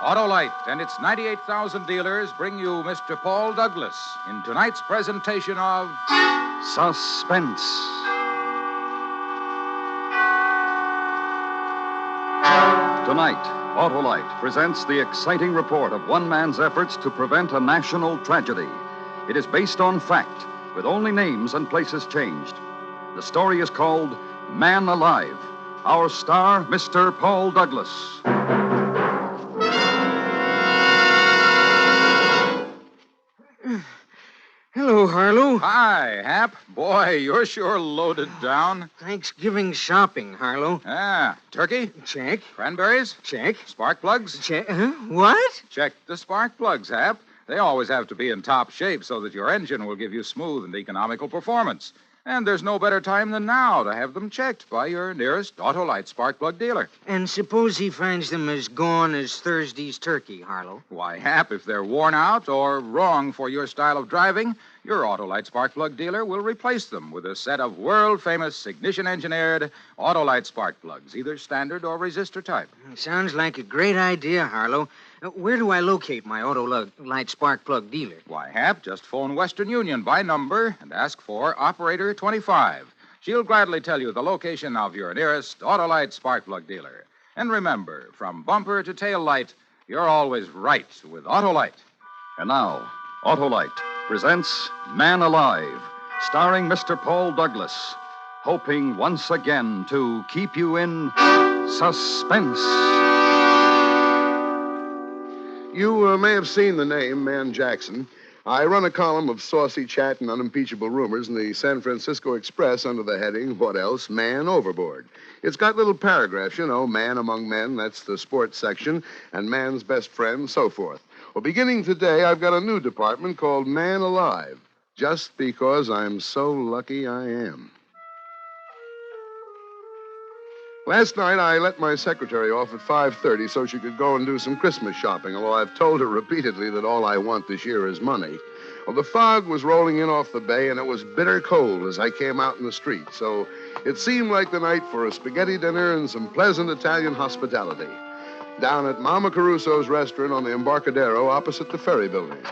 Autolite and its 98,000 dealers bring you Mr. Paul Douglas in tonight's presentation of Suspense. Tonight, Autolite presents the exciting report of one man's efforts to prevent a national tragedy. It is based on fact, with only names and places changed. The story is called Man Alive. Our star, Mr. Paul Douglas. Hello, Harlow. Hi, Hap. Boy, you're sure loaded down. Thanksgiving shopping, Harlow. Turkey? Check. Cranberries? Check. Spark plugs? Check. What? Check the spark plugs, Hap. They always have to be in top shape so that your engine will give you smooth and economical performance. And there's no better time than now to have them checked by your nearest Autolite spark plug dealer. And suppose he finds them as gone as Thursday's turkey, Harlow. Why, Hap, if they're worn out or wrong for your style of driving, your Autolite spark plug dealer will replace them with a set of world-famous ignition-engineered Autolite spark plugs, either standard or resistor type. Sounds like a great idea, Harlow. Where do I locate my Autolite spark plug dealer? Why, Hap, just phone Western Union by number and ask for Operator 25. She'll gladly tell you the location of your nearest Autolite spark plug dealer. And remember, from bumper to tail light, you're always right with Autolite. And now, Autolite presents Man Alive, starring Mr. Paul Douglas, hoping once again to keep you in suspense. You may have seen the name, Man Jackson. I run a column of saucy chat and unimpeachable rumors in the San Francisco Express under the heading, what else? Man Overboard. It's got little paragraphs, you know, man among men, that's the sports section, and man's best friend, so forth. Well, beginning today, I've got a new department called Man Alive, just because I'm so lucky I am. Last night, I let my secretary off at 5:30 so she could go and do some Christmas shopping, although I've told her repeatedly that all I want this year is money. Well, the fog was rolling in off the bay, and it was bitter cold as I came out in the street, so it seemed like the night for a spaghetti dinner and some pleasant Italian hospitality. Down at Mama Caruso's restaurant on the Embarcadero opposite the ferry building.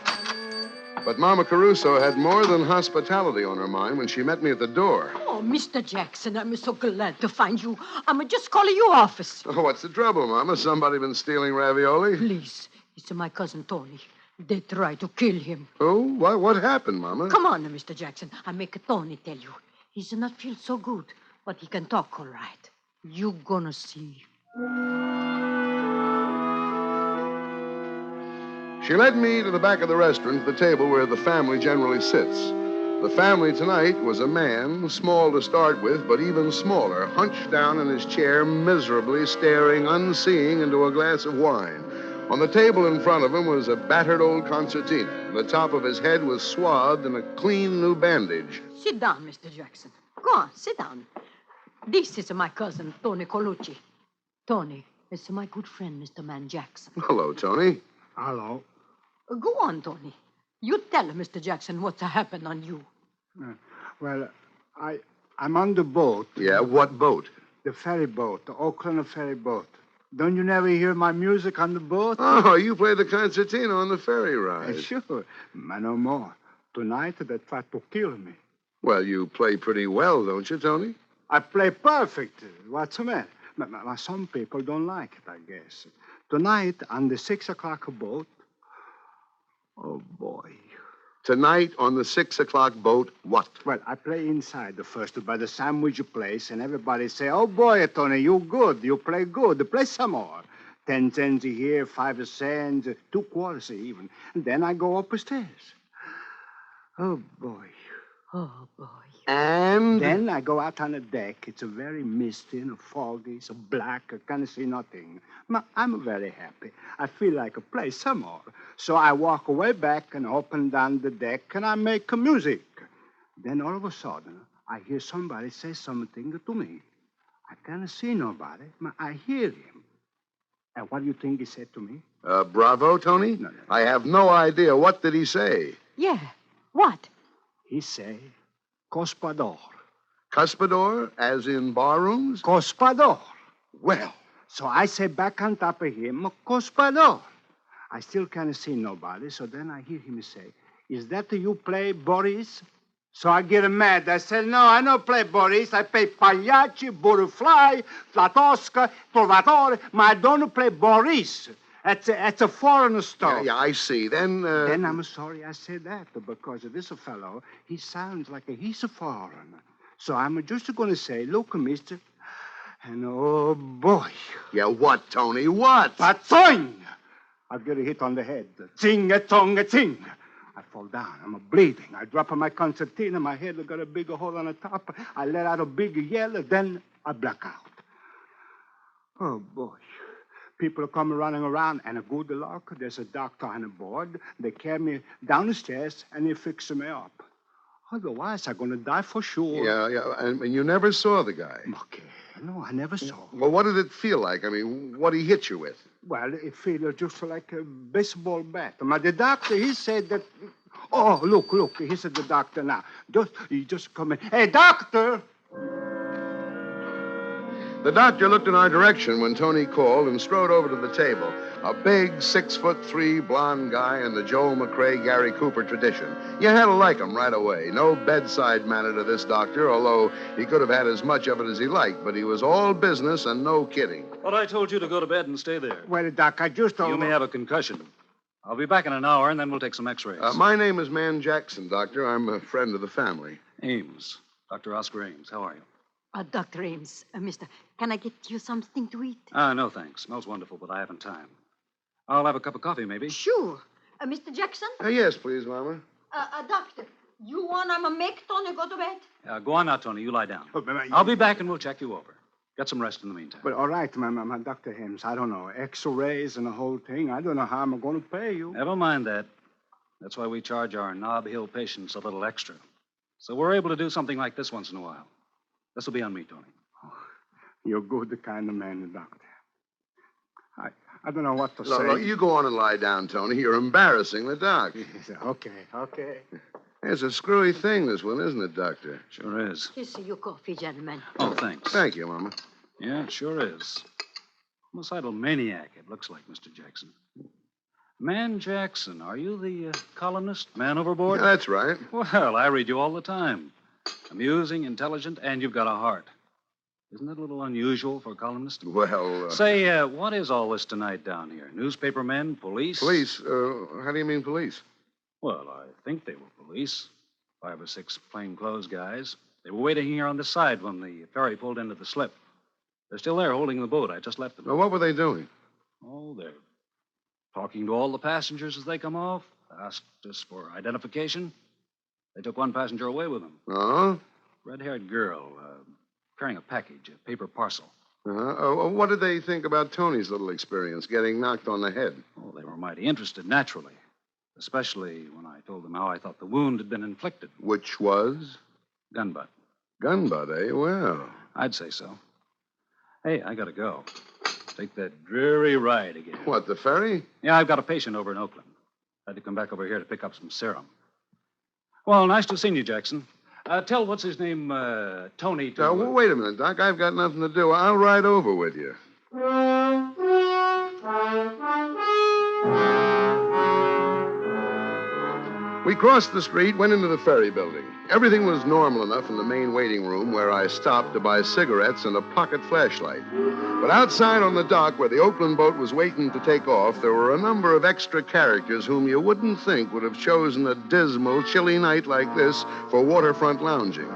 But Mama Caruso had more than hospitality on her mind when she met me at the door. Oh, Mr. Jackson, I'm so glad to find you. I'm just calling your office. Oh, what's the trouble, Mama? Somebody been stealing ravioli? Please, it's my cousin Tony. They tried to kill him. Oh, what happened, Mama? Come on, Mr. Jackson. I make Tony tell you. He does not feel so good, but he can talk all right. You gonna see. She led me to the back of the restaurant, to the table where the family generally sits. The family tonight was a man, small to start with, but even smaller, hunched down in his chair, miserably staring, unseeing, into a glass of wine. On the table in front of him was a battered old concertina. The top of his head was swathed in a clean new bandage. Sit down, Mr. Jackson. Go on, sit down. This is my cousin, Tony Colucci. Tony is my good friend, Mr. Man Jackson. Hello, Tony. Hello. Go on, Tony. You tell Mr. Jackson what's happened on you. Well, I'm on the boat. Yeah, what boat? The ferry boat, the Oakland ferry boat. Don't you never hear my music on the boat? Oh, you play the concertina on the ferry ride. Sure. But no more. Tonight, they tried to kill me. Well, you play pretty well, don't you, Tony? I play perfect. What's the matter? Some people don't like it, I guess. Tonight, on the 6 o'clock boat. Oh, boy. Tonight on the 6 o'clock boat, what? Well, I play inside the first by the sandwich place, and everybody say, oh, boy, Tony, you good. You play good. Play some more. 10 cents here, 5 cents, 2 quarters even. And then I go upstairs. Oh, boy. Oh, boy. And? Then I go out on the deck. It's a very misty and foggy, so black. I can't see nothing. I'm very happy. I feel like I play some more. So I walk away back and open down the deck, and I make music. Then all of a sudden, I hear somebody say something to me. I can't see nobody, but I hear him. And what do you think he said to me? Bravo, Tony? No. I have no idea. What did he say? Yeah. What? He say, Cospador. Cuspador, as in barrooms? Cospador. Well. So I say back on top of him, Cospador. I still can't see nobody, so then I hear him say, is that you play, Boris? So I get mad. I said, no, I don't play Boris. I play Pagliacci, Butterfly, Flatosca, Trovatore, but I don't play Boris. That's a foreign stuff. Yeah, I see. Then I'm sorry I said that, because this fellow, he sounds like he's a foreigner. So I'm just going to say, look, mister, and oh, boy. Yeah, what, Tony? What? Patoing! I get a hit on the head. Ting-a-tong-a-ting. I fall down. I'm bleeding. I drop my concertina. My head got a big hole on the top. I let out a big yell. Then I black out. Oh, boy. People are coming running around, and a good luck, there's a doctor on board. They carry me down the stairs, and they fix me up. Otherwise, I'm going to die for sure. Yeah, and you never saw the guy? Okay. No, I never saw. Well, what did it feel like? I mean, what did he hit you with? Well, it feels just like a baseball bat. But the doctor, he said that... Oh, look, he said the doctor now. He just come in. Hey, doctor! The doctor looked in our direction when Tony called and strode over to the table. A big 6'3" blonde guy in the Joel McRae, Gary Cooper tradition. You had to like him right away. No bedside manner to this doctor, although he could have had as much of it as he liked, but he was all business and no kidding. But I told you to go to bed and stay there. Well, Doc, I just don't... You may have a concussion. I'll be back in an hour, and then we'll take some x-rays. My name is Man Jackson, Doctor. I'm a friend of the family. Ames. Dr. Oscar Ames. How are you? Dr. Ames, mister, can I get you something to eat? No, thanks. Smells wonderful, but I haven't time. I'll have a cup of coffee, maybe. Sure. Mr. Jackson? Yes, please, Mama. Doctor, you want to make Tony go to bed? Go on now, Tony. You lie down. Oh, but I'll be back, and we'll check you over. Get some rest in the meantime. But all right, my Dr. Ames, I don't know, x-rays and the whole thing. I don't know how I'm going to pay you. Never mind that. That's why we charge our Nob Hill patients a little extra. So we're able to do something like this once in a while. This will be on me, Tony. Oh, you're good kind of man, Doctor. I don't know what to say. Look, you go on and lie down, Tony. You're embarrassing the doc. Okay. It's a screwy thing, this one, isn't it, Doctor? Sure is. Here's your coffee, gentlemen. Oh, thanks. Thank you, Mama. Yeah, it sure is. Homicidal maniac, it looks like, Mr. Jackson. Man Jackson, are you the columnist, Man Overboard? Yeah, that's right. Well, I read you all the time. Amusing, intelligent, and you've got a heart. Isn't that a little unusual for a columnist? Well, Say, what is all this tonight down here? Newspaper men, police? Police? How do you mean police? Well, I think they were police. 5 or 6 plainclothes guys. They were waiting here on the side when the ferry pulled into the slip. They're still there holding the boat. I just left them. Well, what were they doing? Oh, they're talking to all the passengers as they come off. Asked us for identification. They took one passenger away with them. Oh? Red-haired girl, carrying a package, a paper parcel. What did they think about Tony's little experience, getting knocked on the head? Oh, they were mighty interested, naturally. Especially when I told them how I thought the wound had been inflicted. Which was? Gun butt. Gun butt, eh? Well. I'd say so. Hey, I gotta go. Take that dreary ride again. What, the ferry? Yeah, I've got a patient over in Oakland. Had to come back over here to pick up some serum. Well, nice to see you, Jackson. Tell what's his name, Tony to... Well, wait a minute, Doc. I've got nothing to do. I'll ride over with you. We crossed the street, went into the ferry building. Everything was normal enough in the main waiting room where I stopped to buy cigarettes and a pocket flashlight. But outside on the dock where the Oakland boat was waiting to take off, there were a number of extra characters whom you wouldn't think would have chosen a dismal, chilly night like this for waterfront lounging.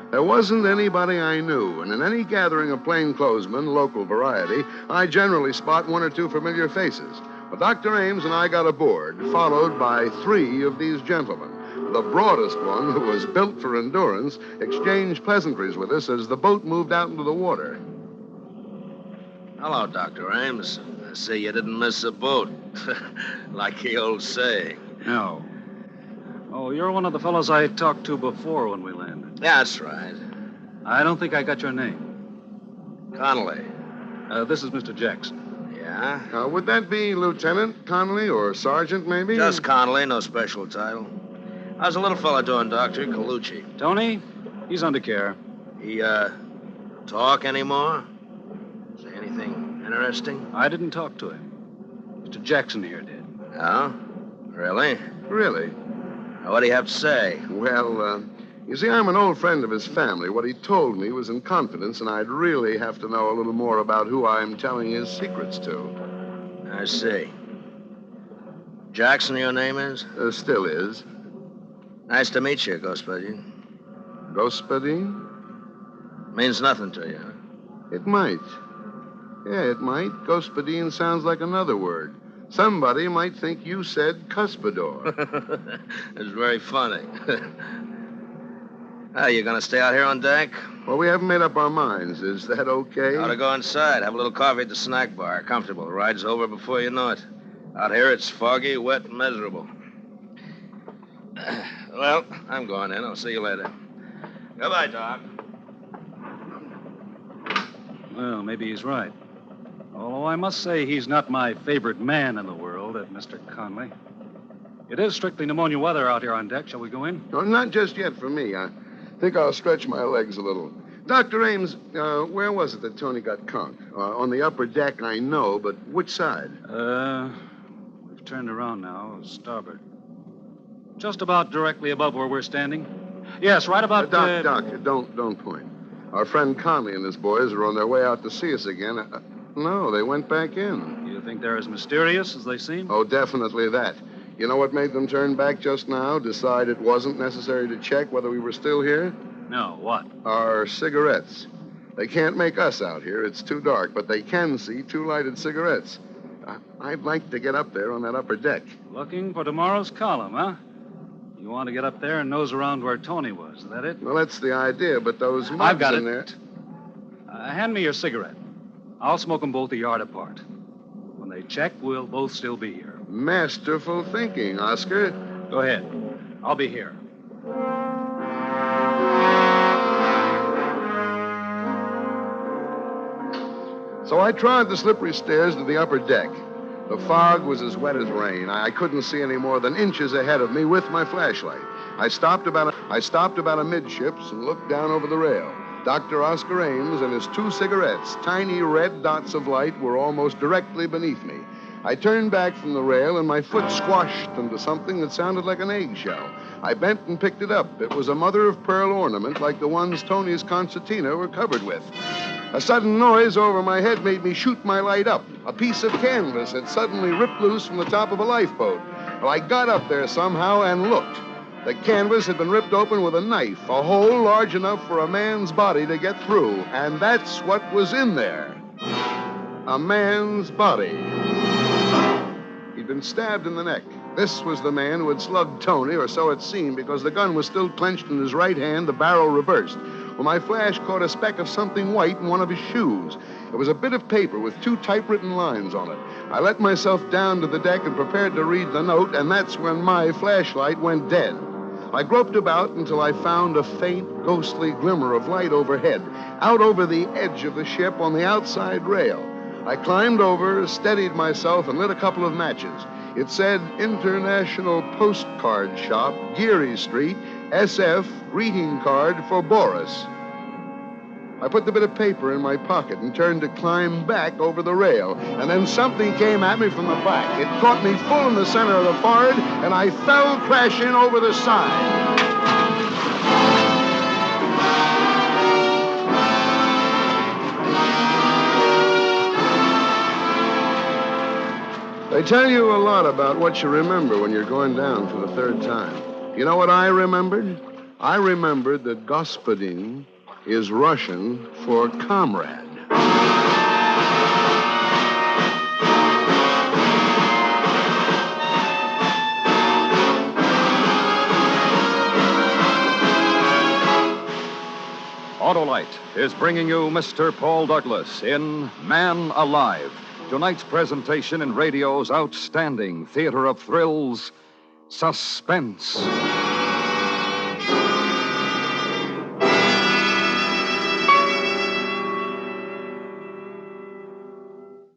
There wasn't anybody I knew, and in any gathering of plainclothesmen, local variety, I generally spot 1 or 2 familiar faces. But Dr. Ames and I got aboard, followed by 3 of these gentlemen. The broadest one, who was built for endurance, exchanged pleasantries with us as the boat moved out into the water. Hello, Dr. Ames. I see you didn't miss a boat. Like the old saying. No. Oh, you're one of the fellows I talked to before when we landed. Yeah, that's right. I don't think I got your name. Connolly. This is Mr. Jackson. Yeah? Would that be Lieutenant Connolly or Sergeant, maybe? Just Connolly, no special title. How's a little fella doing, Doctor? Colucci. Tony? He's under care. He, talk anymore? Say anything interesting? I didn't talk to him. Mr. Jackson here did. Oh? Really? Really. Now, what do you have to say? Well, you see, I'm an old friend of his family. What he told me was in confidence, and I'd really have to know a little more about who I'm telling his secrets to. I see. Jackson, your name is? Still is. Nice to meet you, Gospodin. Господин? Means nothing to you, huh? It might. Yeah, it might. Господин sounds like another word. Somebody might think you said cuspidor. It's very funny. You gonna stay out here on deck? Well, we haven't made up our minds. Is that okay? Ought to go inside, have a little coffee at the snack bar. Comfortable. Ride's over before you know it. Out here, it's foggy, wet, and miserable. Well, I'm going in. I'll see you later. Goodbye, Doc. Well, maybe he's right. Although I must say he's not my favorite man in the world, that Mr. Conley. It is strictly pneumonia weather out here on deck. Shall we go in? No, not just yet for me. I think I'll stretch my legs a little. Dr. Ames, where was it that Tony got conked? On the upper deck, I know, but which side? We've turned around now, starboard. Just about directly above where we're standing. Yes, right about... Doc, don't point. Our friend Conley and his boys are on their way out to see us again. No, they went back in. You think they're as mysterious as they seem? Oh, definitely that. You know what made them turn back just now? Decide it wasn't necessary to check whether we were still here? No, what? Our cigarettes. They can't make us out here. It's too dark, but they can see two lighted cigarettes. I'd like to get up there on that upper deck. Looking for tomorrow's column, huh? You want to get up there and nose around where Tony was, is that it? Well, that's the idea, but those mugs I've got in it. there... Hand me your cigarette. I'll smoke them both a yard apart. When they check, we'll both still be here. Masterful thinking, Oscar. Go ahead. I'll be here. So I trod the slippery stairs to the upper deck. The fog was as wet as rain. I couldn't see any more than inches ahead of me with my flashlight. I stopped about amidships and looked down over the rail. Dr. Oscar Ames and his two cigarettes, tiny red dots of light, were almost directly beneath me. I turned back from the rail, and my foot squashed into something that sounded like an eggshell. I bent and picked it up. It was a mother-of-pearl ornament like the ones Tony's concertina were covered with. A sudden noise over my head made me shoot my light up. A piece of canvas had suddenly ripped loose from the top of a lifeboat. Well, I got up there somehow and looked. The canvas had been ripped open with a knife, a hole large enough for a man's body to get through. And that's what was in there. A man's body. He'd been stabbed in the neck. This was the man who had slugged Tony, or so it seemed, because the gun was still clenched in his right hand, the barrel reversed. Well, my flash caught a speck of something white in one of his shoes. It was a bit of paper with two typewritten lines on it. I let myself down to the deck and prepared to read the note, and that's when my flashlight went dead. I groped about until I found a faint, ghostly glimmer of light overhead, out over the edge of the ship on the outside rail. I climbed over, steadied myself, and lit a couple of matches. It said International Postcard Shop, Geary Street, SF, greeting card for Boris. I put the bit of paper in my pocket and turned to climb back over the rail. And then something came at me from the back. It caught me full in the center of the forehead, and I fell crashing over the side. They tell you a lot about what you remember when you're going down for the third time. You know what I remembered? I remembered that Господин is Russian for comrade. Autolite is bringing you Mr. Paul Douglas in Man Alive. Tonight's presentation in radio's outstanding theater of thrills, Suspense.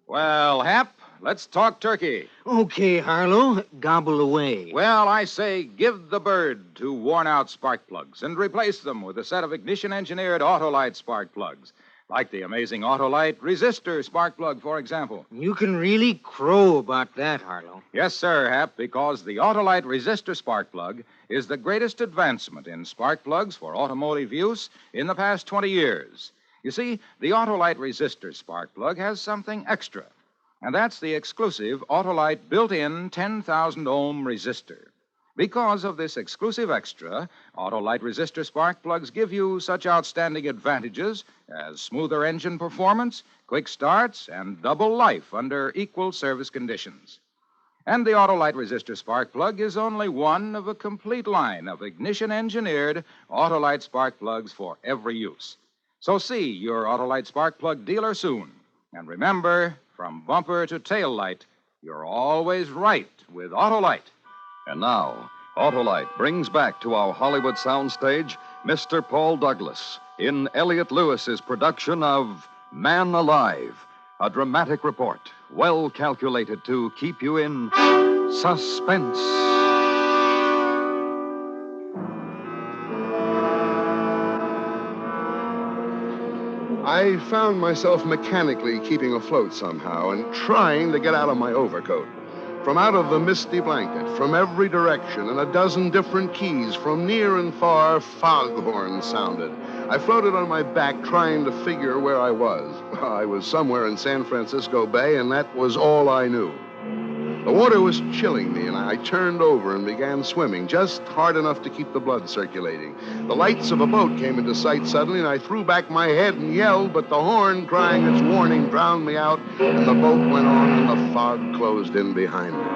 Well, Hap, let's talk turkey. Okay, Harlow, gobble away. Well, I say give the bird to worn-out spark plugs and replace them with a set of ignition-engineered Autolite spark plugs. Like the amazing Autolite resistor spark plug, for example. You can really crow about that, Harlow. Yes, sir, Hap, because the Autolite resistor spark plug is the greatest advancement in spark plugs for automotive use in the past 20 years. You see, the Autolite resistor spark plug has something extra, and that's the exclusive Autolite built-in 10,000-ohm resistor. Because of this exclusive extra, Autolite resistor spark plugs give you such outstanding advantages as smoother engine performance, quick starts, and double life under equal service conditions. And the Autolite resistor spark plug is only one of a complete line of ignition-engineered Autolite spark plugs for every use. So see your Autolite spark plug dealer soon. And remember, from bumper to tail light, you're always right with Autolite. And now, Autolite brings back to our Hollywood soundstage Mr. Paul Douglas in Elliot Lewis's production of Man Alive, a dramatic report well calculated to keep you in suspense. I found myself mechanically keeping afloat somehow and trying to get out of my overcoat. From out of the misty blanket, from every direction, in a dozen different keys, from near and far, foghorns sounded. I floated on my back trying to figure where I was. I was somewhere in San Francisco Bay, and that was all I knew. The water was chilling me, and I turned over and began swimming, just hard enough to keep the blood circulating. The lights of a boat came into sight suddenly, and I threw back my head and yelled, but the horn crying its warning drowned me out, and the boat went on, and the fog closed in behind it.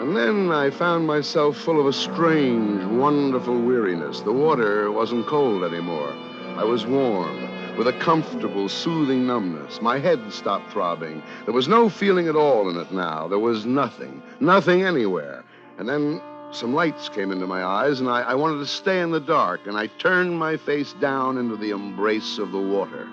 And then I found myself full of a strange, wonderful weariness. The water wasn't cold anymore. I was warm, with a comfortable, soothing numbness. My head stopped throbbing. There was no feeling at all in it now. There was nothing anywhere. And then some lights came into my eyes, and I wanted to stay in the dark, and I turned my face down into the embrace of the water.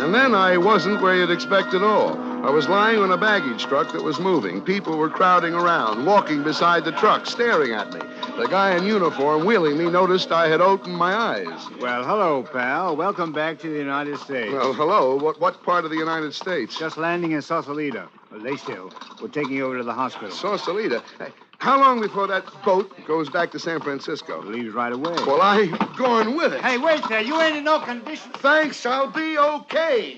And then I wasn't where you'd expect at all. I was lying on a baggage truck that was moving. People were crowding around, walking beside the truck, staring at me. The guy in uniform wheeling me noticed I had opened my eyes. Well, hello, pal. Welcome back to the United States. Well, hello. What part of the United States? Just landing in Sausalito. Well, we're taking you over to the hospital. Sausalito. How long before that boat goes back to San Francisco? Leaves right away. Well, I'm going with it. Hey, wait there. You ain't in no condition. Thanks. I'll be okay.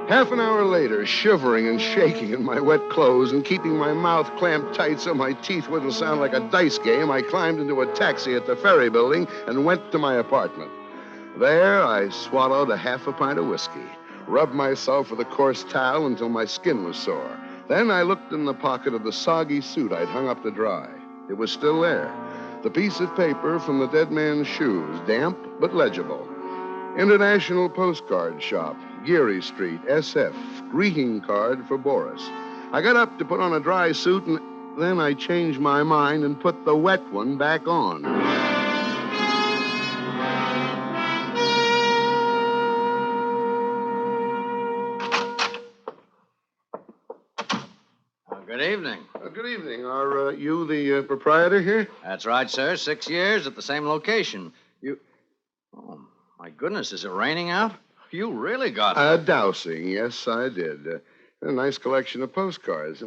Half an hour later, shivering and shaking in my wet clothes and keeping my mouth clamped tight so my teeth wouldn't sound like a dice game, I climbed into a taxi at the ferry building and went to my apartment. There, I swallowed a half a pint of whiskey, rubbed myself with a coarse towel until my skin was sore. Then I looked in the pocket of the soggy suit I'd hung up to dry. It was still there. The piece of paper from the dead man's shoes, damp but legible. International Postcard Shop, Geary Street, SF. Greeting card for Boris. I got up to put on a dry suit, and then I changed my mind and put the wet one back on. Good evening. Good evening. Are you the proprietor here? That's right, sir. 6 years at the same location. Oh, my goodness, is it raining out? You really got Dowsing, yes, I did. A nice collection of postcards.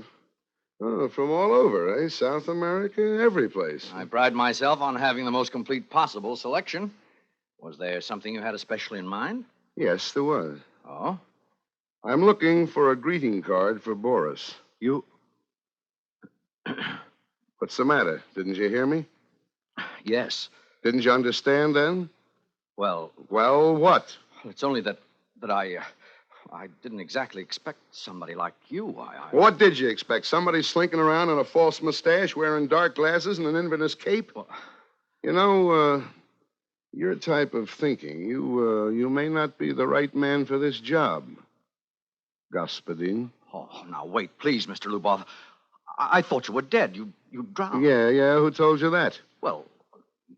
Oh, from all over, eh? South America, every place. I pride myself on having the most complete possible selection. Was there something you had especially in mind? Yes, there was. Oh? I'm looking for a greeting card for Boris. You... What's the matter? Didn't you hear me? Yes. Didn't you understand then? Well, what? It's only that I didn't exactly expect somebody like you. What did you expect? Somebody slinking around on a false mustache, wearing dark glasses and an Inverness cape? Well, you know, your type of thinking, you may not be the right man for this job, Господин. Oh, now, wait, please, Mr. Lubov. I thought you were dead. You drowned. Yeah, who told you that? Well,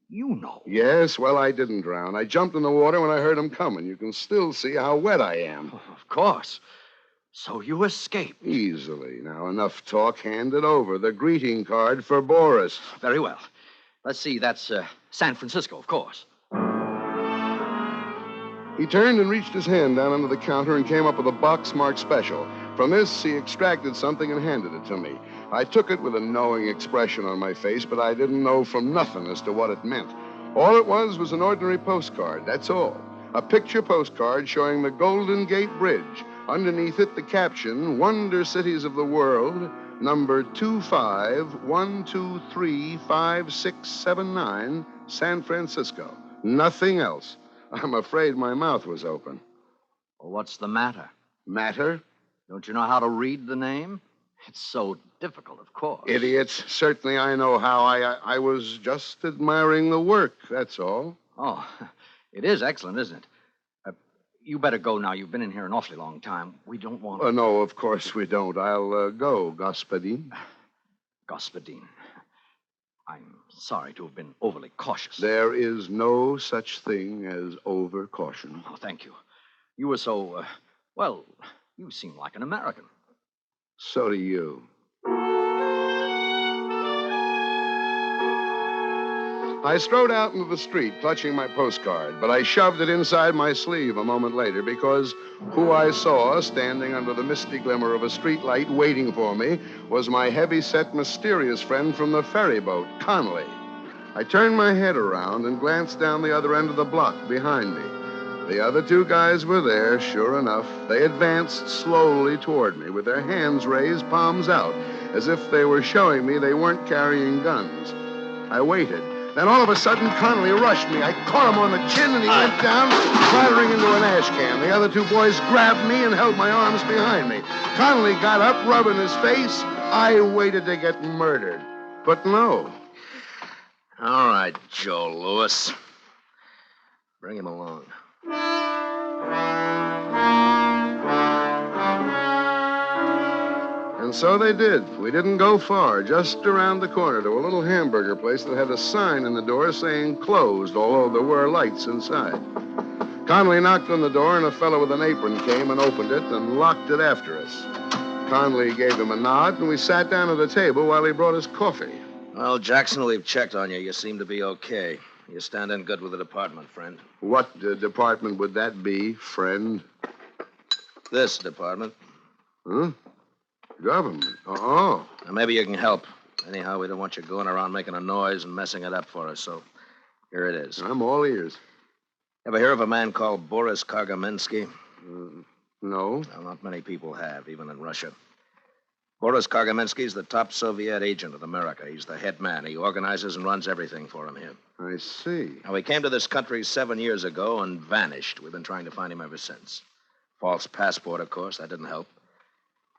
you know. Yes, well, I didn't drown. I jumped in the water when I heard him coming. You can still see how wet I am. Oh, of course. So you escaped. Easily. Now, enough talk. Hand it over. The greeting card for Boris. Very well. Let's see, that's San Francisco, of course. He turned and reached his hand down under the counter and came up with a box marked special. From this, he extracted something and handed it to me. I took it with a knowing expression on my face, but I didn't know from nothing as to what it meant. All it was an ordinary postcard, that's all. A picture postcard showing the Golden Gate Bridge. Underneath it, the caption, Wonder Cities of the World, number 2512356679, San Francisco. Nothing else. I'm afraid my mouth was open. Well, what's the matter? Matter? Don't you know how to read the name? It's so difficult, of course. Idiots. Certainly I know how. I was just admiring the work, that's all. Oh, it is excellent, isn't it? You better go now. You've been in here an awfully long time. We don't want to... No, of course we don't. I'll go, Господин. Господин. I'm sorry to have been overly cautious. There is no such thing as over-caution. Oh, thank you. You were so, well, you seem like an American. So do you. I strode out into the street, clutching my postcard, but I shoved it inside my sleeve a moment later because who I saw standing under the misty glimmer of a streetlight waiting for me was my heavy-set, mysterious friend from the ferry boat, Conley. I turned my head around and glanced down the other end of the block behind me. The other two guys were there, sure enough. They advanced slowly toward me with their hands raised, palms out, as if they were showing me they weren't carrying guns. I waited. Then all of a sudden, Connolly rushed me. I caught him on the chin, and he went down, clattering into an ash can. The other two boys grabbed me and held my arms behind me. Connolly got up, rubbing his face. I waited to get murdered. But no. All right, Joe Louis. Bring him along. And so they did. We didn't go far, just around the corner to a little hamburger place that had a sign in the door saying closed, although there were lights inside. Conley knocked on the door, and a fellow with an apron came and opened it and locked it after us. Conley gave him a nod, and we sat down at a table while he brought us coffee. Well, Jackson, we've checked on you. You seem to be okay. You stand in good with the department, friend. What department would that be, friend? This department. Huh? Government. Oh. Now, maybe you can help. Anyhow, we don't want you going around making a noise and messing it up for us, so here it is. I'm all ears. Ever hear of a man called Boris Kargamensky? No. Well, not many people have, even in Russia. Boris Kargamensky is the top Soviet agent in America. He's the head man. He organizes and runs everything for him here. I see. Now, he came to this country 7 years ago and vanished. We've been trying to find him ever since. False passport, of course. That didn't help.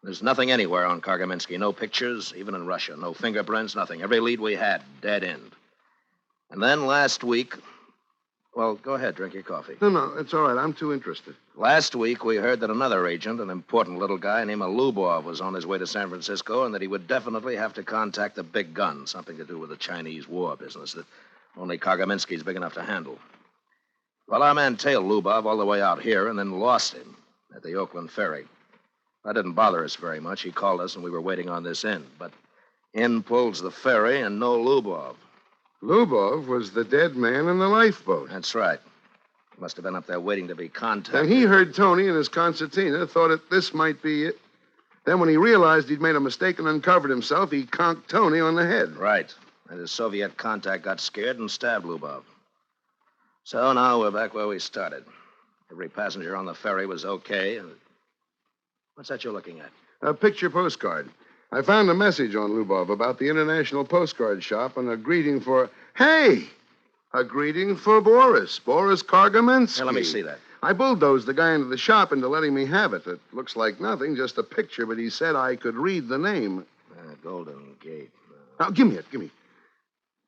There's nothing anywhere on Kargamensky. No pictures, even in Russia. No fingerprints, nothing. Every lead we had, dead end. And then last week... Well, go ahead, drink your coffee. No, it's all right. I'm too interested. Last week, we heard that another agent, an important little guy named Lubov, was on his way to San Francisco and that he would definitely have to contact the big gun, something to do with the Chinese war business that only Kargamensky's big enough to handle. Well, our man tailed Lubov all the way out here and then lost him at the Oakland ferry. That didn't bother us very much. He called us and we were waiting on this end. But in pulls the ferry and no Lubov. Lubov was the dead man in the lifeboat. That's right. He must have been up there waiting to be contacted. And he heard Tony and his concertina, thought that this might be it. Then when he realized he'd made a mistake and uncovered himself, he conked Tony on the head. Right. And his Soviet contact got scared and stabbed Lubov. So now we're back where we started. Every passenger on the ferry was okay. And... What's that you're looking at? A picture postcard. I found a message on Lubov about the International Postcard Shop and a greeting for... Hey! A greeting for Boris Kargamensky. Here, let me see that. I bulldozed the guy into the shop into letting me have it. It looks like nothing, just a picture, but he said I could read the name. Golden Gate. Now, give me it.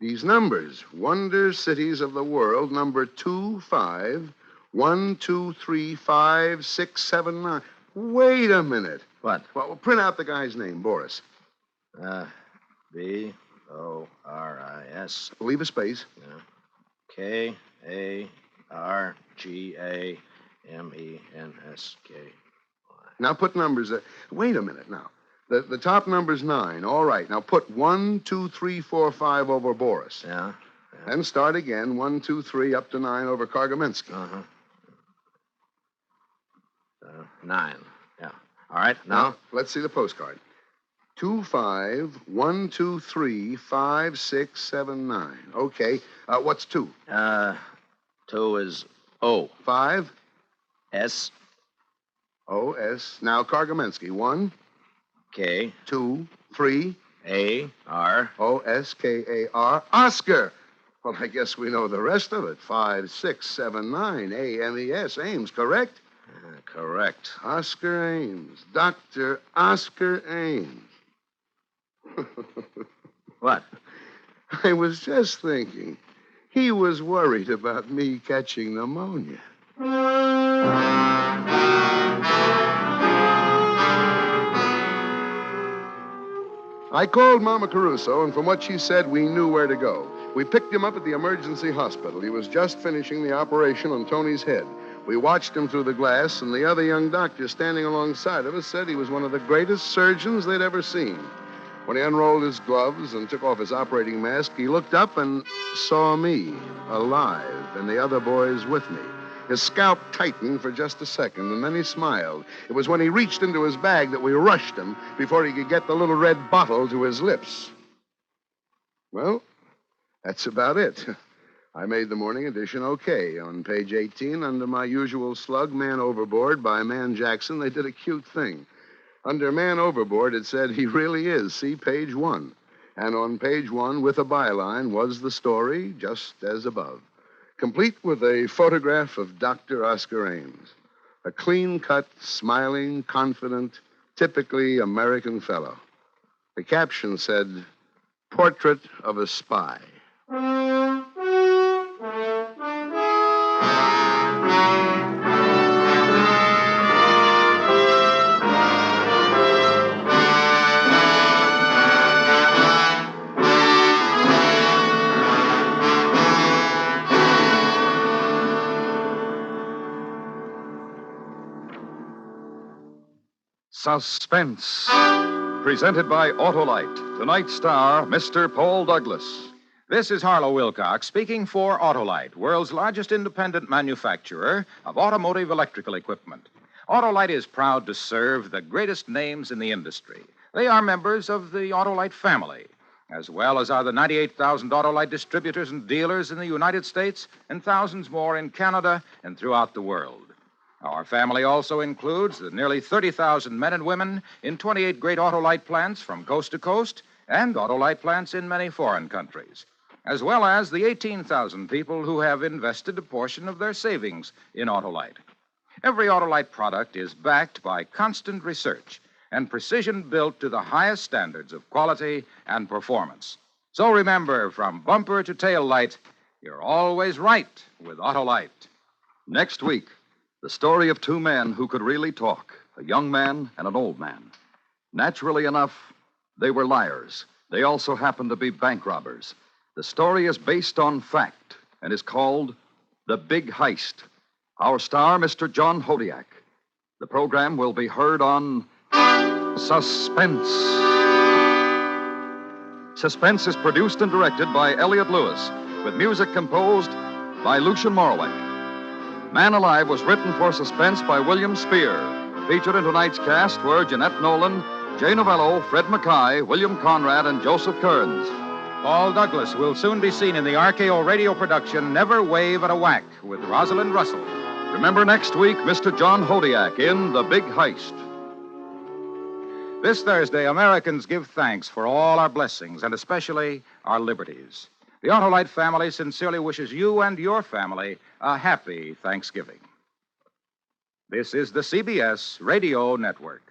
These numbers. Wonder Cities of the World, number 2512356679. Wait a minute. What? Well, print out the guy's name, Boris. B-O-R-I-S. Leave a space. Yeah. K-A-R-G-A-M-E-N-S-K-Y. Now put numbers there. Wait a minute now. The top number's 9. All right. Now put 1, 2, 3, 4, 5 over Boris. Yeah? Then start again. 1, 2, 3 up to 9 over Kargamensky. Uh-huh. 9. Yeah. All right, now? Let's see the postcard. 2, 5, 1, 2, 3, 5, 6, 7, 9. Okay. What's 2? 2 is O. 5? S. O, S. Now Kargamensky. 1, K. 2, 3. A. R. O, S, K, A, R. Oscar. Well, I guess we know the rest of it. 5, 6, 7, 9. A, M, E, S. Ames, correct? Correct. Oscar Ames. Dr. Oscar Ames. What? I was just thinking. He was worried about me catching pneumonia. I called Mama Caruso, and from what she said, we knew where to go. We picked him up at the emergency hospital. He was just finishing the operation on Tony's head. We watched him through the glass, and the other young doctor standing alongside of us said he was one of the greatest surgeons they'd ever seen. When he unrolled his gloves and took off his operating mask, he looked up and saw me, alive, and the other boys with me. His scalp tightened for just a second, and then he smiled. It was when he reached into his bag that we rushed him before he could get the little red bottle to his lips. Well, that's about it. I made the morning edition okay. On page 18, under my usual slug, Man Overboard, by Man Jackson, they did a cute thing. Under Man Overboard, it said, he really is. See page 1. And on page 1, with a byline, was the story, just as above. Complete with a photograph of Dr. Oscar Ames. A clean-cut, smiling, confident, typically American fellow. The caption said, Portrait of a Spy. Suspense. Presented by Autolite. Tonight's star, Mr. Paul Douglas. This is Harlow Wilcox speaking for Autolite, world's largest independent manufacturer of automotive electrical equipment. Autolite is proud to serve the greatest names in the industry. They are members of the Autolite family, as well as are the 98,000 Autolite distributors and dealers in the United States and thousands more in Canada and throughout the world. Our family also includes the nearly 30,000 men and women in 28 great Autolite plants from coast to coast and Autolite plants in many foreign countries, as well as the 18,000 people who have invested a portion of their savings in Autolite. Every Autolite product is backed by constant research and precision built to the highest standards of quality and performance. So remember, from bumper to tail light, you're always right with Autolite. Next week, the story of two men who could really talk, a young man and an old man. Naturally enough, they were liars. They also happened to be bank robbers. The story is based on fact and is called The Big Heist. Our star, Mr. John Hodiak. The program will be heard on Suspense. Suspense is produced and directed by Elliott Lewis, with music composed by Lucille Ball. Man Alive was written for Suspense by William Spear. Featured in tonight's cast were Jeanette Nolan, Jay Novello, Fred Mackay, William Conrad, and Joseph Kearns. Paul Douglas will soon be seen in the RKO radio production Never Wave at a Whack with Rosalind Russell. Remember next week, Mr. John Hodiak in The Big Heist. This Thursday, Americans give thanks for all our blessings and especially our liberties. The Autolite family sincerely wishes you and your family a happy Thanksgiving. This is the CBS Radio Network.